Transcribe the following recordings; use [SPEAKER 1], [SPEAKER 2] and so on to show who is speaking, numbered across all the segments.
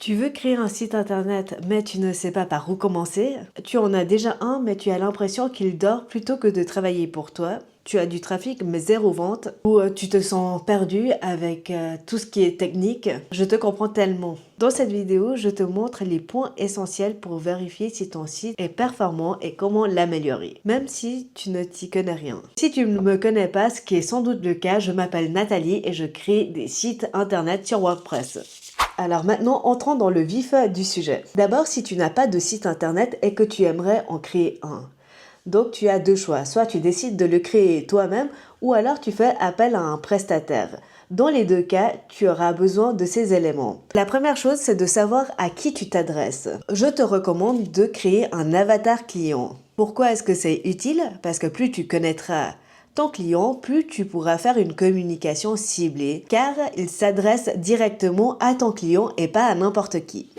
[SPEAKER 1] Tu veux créer un site internet, mais tu ne sais pas par où commencer? Tu en as déjà un, mais tu as l'impression qu'il dort plutôt que de travailler pour toi. Tu as du trafic, mais zéro vente. Ou tu te sens perdu avec tout ce qui est technique. Je te comprends tellement. Dans cette vidéo, je te montre les points essentiels pour vérifier si ton site est performant et comment l'améliorer, même si tu ne t'y connais rien. Si tu ne me connais pas, ce qui est sans doute le cas, je m'appelle Nathalie et je crée des sites internet sur WordPress. Alors maintenant, entrons dans le vif du sujet. D'abord, si tu n'as pas de site internet et que tu aimerais en créer un. Donc tu as deux choix, soit tu décides de le créer toi-même ou alors tu fais appel à un prestataire. Dans les deux cas, tu auras besoin de ces éléments. La première chose, c'est de savoir à qui tu t'adresses. Je te recommande de créer un avatar client. Pourquoi est-ce que c'est utile? Parce que plus tu connaîtras ton client, plus tu pourras faire une communication ciblée, car il s'adresse directement à ton client et pas à n'importe qui.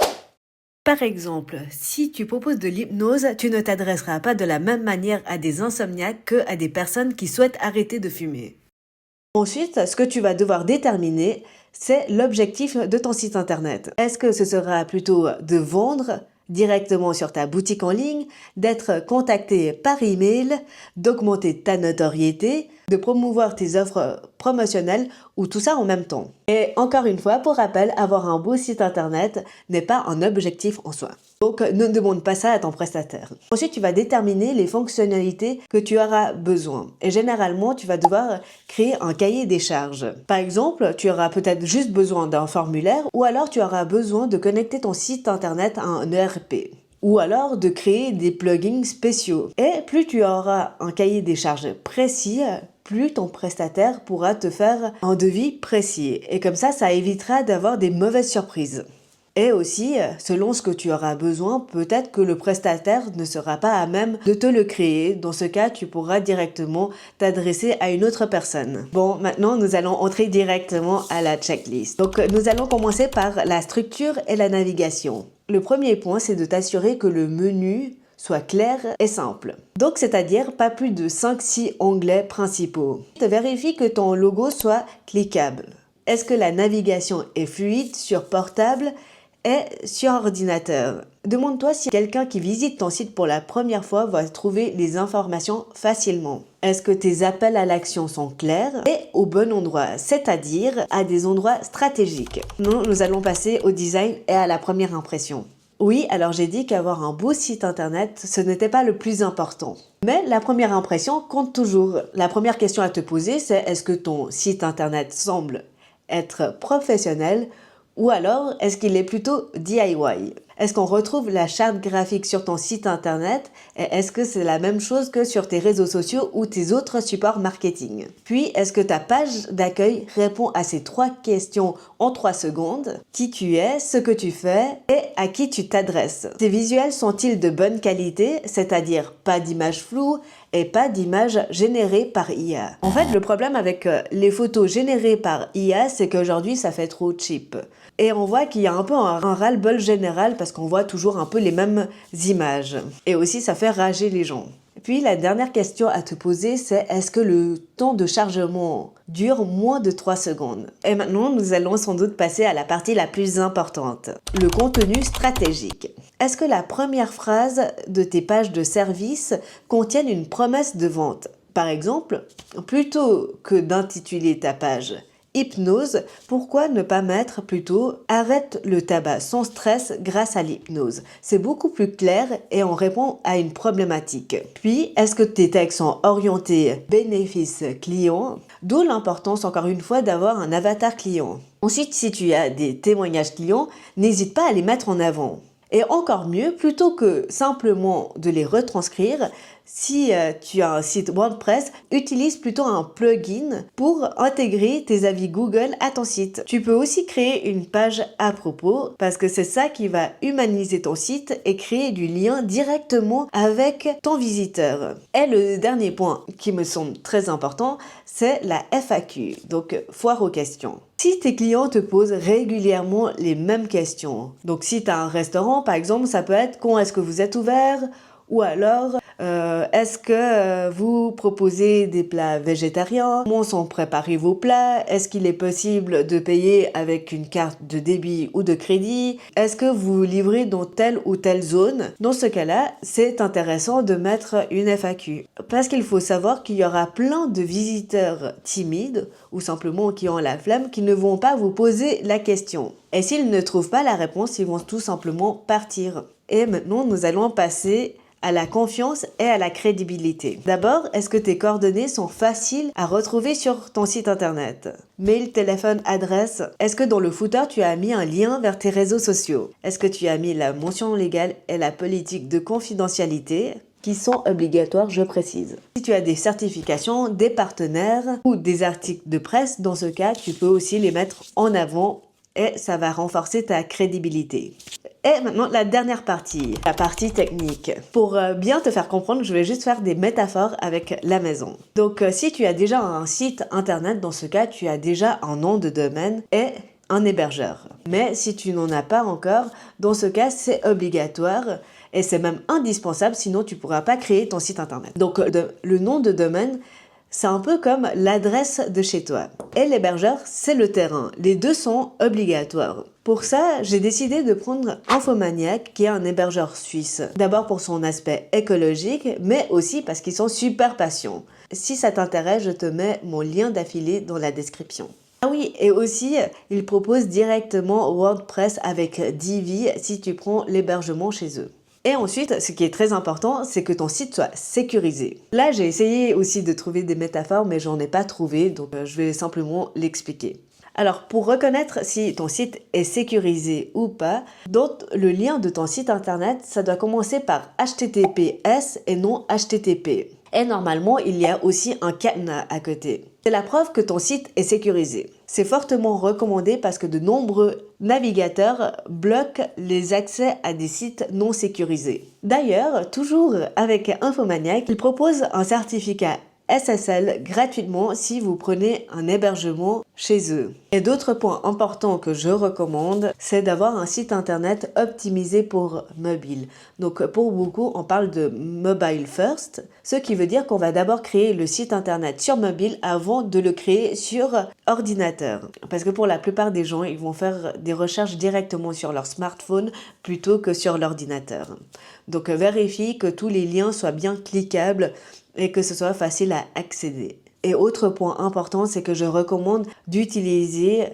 [SPEAKER 1] Par exemple, si tu proposes de l'hypnose, tu ne t'adresseras pas de la même manière à des insomniaques qu'à des personnes qui souhaitent arrêter de fumer. Ensuite, ce que tu vas devoir déterminer, c'est l'objectif de ton site internet. Est-ce que ce sera plutôt de vendre directement sur ta boutique en ligne, d'être contacté par email, d'augmenter ta notoriété, de promouvoir tes offres promotionnelles ou tout ça en même temps? Et encore une fois, pour rappel, avoir un beau site internet n'est pas un objectif en soi. Donc, ne demande pas ça à ton prestataire. Ensuite, tu vas déterminer les fonctionnalités que tu auras besoin. Et généralement, tu vas devoir créer un cahier des charges. Par exemple, tu auras peut-être juste besoin d'un formulaire ou alors tu auras besoin de connecter ton site internet à un ERP. Ou alors de créer des plugins spéciaux. Et plus tu auras un cahier des charges précis, plus ton prestataire pourra te faire un devis précis. Et comme ça évitera d'avoir des mauvaises surprises. Et aussi, selon ce que tu auras besoin, peut-être que le prestataire ne sera pas à même de te le créer. Dans ce cas, tu pourras directement t'adresser à une autre personne. Bon, maintenant, nous allons entrer directement à la checklist. Donc, nous allons commencer par la structure et la navigation. Le premier point, c'est de t'assurer que le menu soit clair et simple. Donc, c'est-à-dire pas plus de 5-6 onglets principaux. Vérifie que ton logo soit cliquable. Est-ce que la navigation est fluide sur portable et sur ordinateur? Demande-toi si quelqu'un qui visite ton site pour la première fois va trouver les informations facilement. Est-ce que tes appels à l'action sont clairs et au bon endroit, c'est-à-dire à des endroits stratégiques? Nous allons passer au design et à la première impression. Oui, alors j'ai dit qu'avoir un beau site internet, ce n'était pas le plus important. Mais la première impression compte toujours. La première question à te poser, c'est est-ce que ton site internet semble être professionnel ou alors est-ce qu'il est plutôt DIY? Est-ce qu'on retrouve la charte graphique sur ton site internet et est-ce que c'est la même chose que sur tes réseaux sociaux ou tes autres supports marketing? Puis, est-ce que ta page d'accueil répond à ces 3 questions en 3 secondes? Qui tu es, ce que tu fais et à qui tu t'adresses? Tes visuels sont-ils de bonne qualité, c'est-à-dire pas d'images floues et pas d'images générées par IA? En fait, le problème avec les photos générées par IA, c'est qu'aujourd'hui, ça fait trop cheap. Et on voit qu'il y a un peu un ras-le-bol général parce qu'on voit toujours un peu les mêmes images. Et aussi, ça fait rager les gens. Puis, la dernière question à te poser, c'est est-ce que le temps de chargement dure moins de 3 secondes? Et maintenant, nous allons sans doute passer à la partie la plus importante, le contenu stratégique. Est-ce que la première phrase de tes pages de service contiennent une promesse de vente? Par exemple, plutôt que d'intituler ta page hypnose, pourquoi ne pas mettre plutôt arrête le tabac sans stress grâce à l'hypnose? C'est beaucoup plus clair et on répond à une problématique. Puis, est-ce que tes textes sont orientés bénéfice client? D'où l'importance encore une fois d'avoir un avatar client. Ensuite, si tu as des témoignages clients, n'hésite pas à les mettre en avant. Et encore mieux, plutôt que simplement de les retranscrire, si tu as un site WordPress, utilise plutôt un plugin pour intégrer tes avis Google à ton site. Tu peux aussi créer une page à propos parce que c'est ça qui va humaniser ton site et créer du lien directement avec ton visiteur. Et le dernier point qui me semble très important, c'est la FAQ, donc foire aux questions. Si tes clients te posent régulièrement les mêmes questions, donc si tu as un restaurant par exemple, ça peut être quand est-ce que vous êtes ouvert? Ou alors, Est-ce que vous proposez des plats végétariens? Comment sont préparés vos plats? Est-ce qu'il est possible de payer avec une carte de débit ou de crédit? Est-ce que vous livrez dans telle ou telle zone? Dans ce cas-là, c'est intéressant de mettre une FAQ. Parce qu'il faut savoir qu'il y aura plein de visiteurs timides ou simplement qui ont la flemme qui ne vont pas vous poser la question. Et s'ils ne trouvent pas la réponse, ils vont tout simplement partir. Et maintenant, nous allons passer à la confiance et à la crédibilité. D'abord, est-ce que tes coordonnées sont faciles à retrouver sur ton site internet? Mail, téléphone, adresse. Est-ce que dans le footer, tu as mis un lien vers tes réseaux sociaux? Est-ce que tu as mis la mention légale et la politique de confidentialité qui sont obligatoires, je précise. Si tu as des certifications, des partenaires ou des articles de presse, dans ce cas, tu peux aussi les mettre en avant et ça va renforcer ta crédibilité. Et maintenant, la dernière partie, la partie technique. Pour bien te faire comprendre, je vais juste faire des métaphores avec la maison. Donc, si tu as déjà un site internet, dans ce cas, tu as déjà un nom de domaine et un hébergeur. Mais si tu n'en as pas encore, dans ce cas, c'est obligatoire et c'est même indispensable, sinon tu ne pourras pas créer ton site internet. Donc, le nom de domaine, c'est un peu comme l'adresse de chez toi. Et l'hébergeur, c'est le terrain. Les deux sont obligatoires. Pour ça, j'ai décidé de prendre Infomaniac, qui est un hébergeur suisse. D'abord pour son aspect écologique, mais aussi parce qu'ils sont super patients. Si ça t'intéresse, je te mets mon lien d'affilié dans la description. Ah oui, et aussi, ils proposent directement WordPress avec Divi si tu prends l'hébergement chez eux. Et ensuite, ce qui est très important, c'est que ton site soit sécurisé. Là, j'ai essayé aussi de trouver des métaphores, mais j'en ai pas trouvé, donc je vais simplement l'expliquer. Alors, pour reconnaître si ton site est sécurisé ou pas, dans le lien de ton site internet, ça doit commencer par HTTPS et non HTTP. Et normalement, il y a aussi un cadenas à côté. C'est la preuve que ton site est sécurisé. C'est fortement recommandé parce que de nombreux navigateurs bloquent les accès à des sites non sécurisés. D'ailleurs, toujours avec Infomaniac, il propose un certificat SSL gratuitement si vous prenez un hébergement chez eux. Et d'autres points importants que je recommande, c'est d'avoir un site internet optimisé pour mobile. Donc pour beaucoup, on parle de mobile first, ce qui veut dire qu'on va d'abord créer le site internet sur mobile avant de le créer sur ordinateur. Parce que pour la plupart des gens, ils vont faire des recherches directement sur leur smartphone plutôt que sur l'ordinateur. Donc vérifie que tous les liens soient bien cliquables et que ce soit facile à accéder. Et autre point important, c'est que je recommande d'utiliser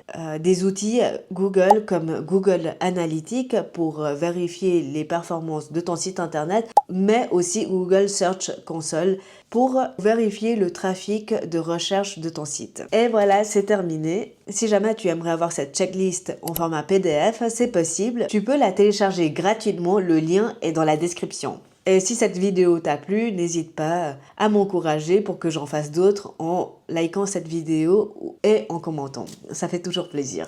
[SPEAKER 1] des outils Google comme Google Analytics pour vérifier les performances de ton site internet, mais aussi Google Search Console pour vérifier le trafic de recherche de ton site. Et voilà, c'est terminé. Si jamais tu aimerais avoir cette checklist en format PDF, c'est possible. Tu peux la télécharger gratuitement, le lien est dans la description. Et si cette vidéo t'a plu, n'hésite pas à m'encourager pour que j'en fasse d'autres en likant cette vidéo et en commentant. Ça fait toujours plaisir.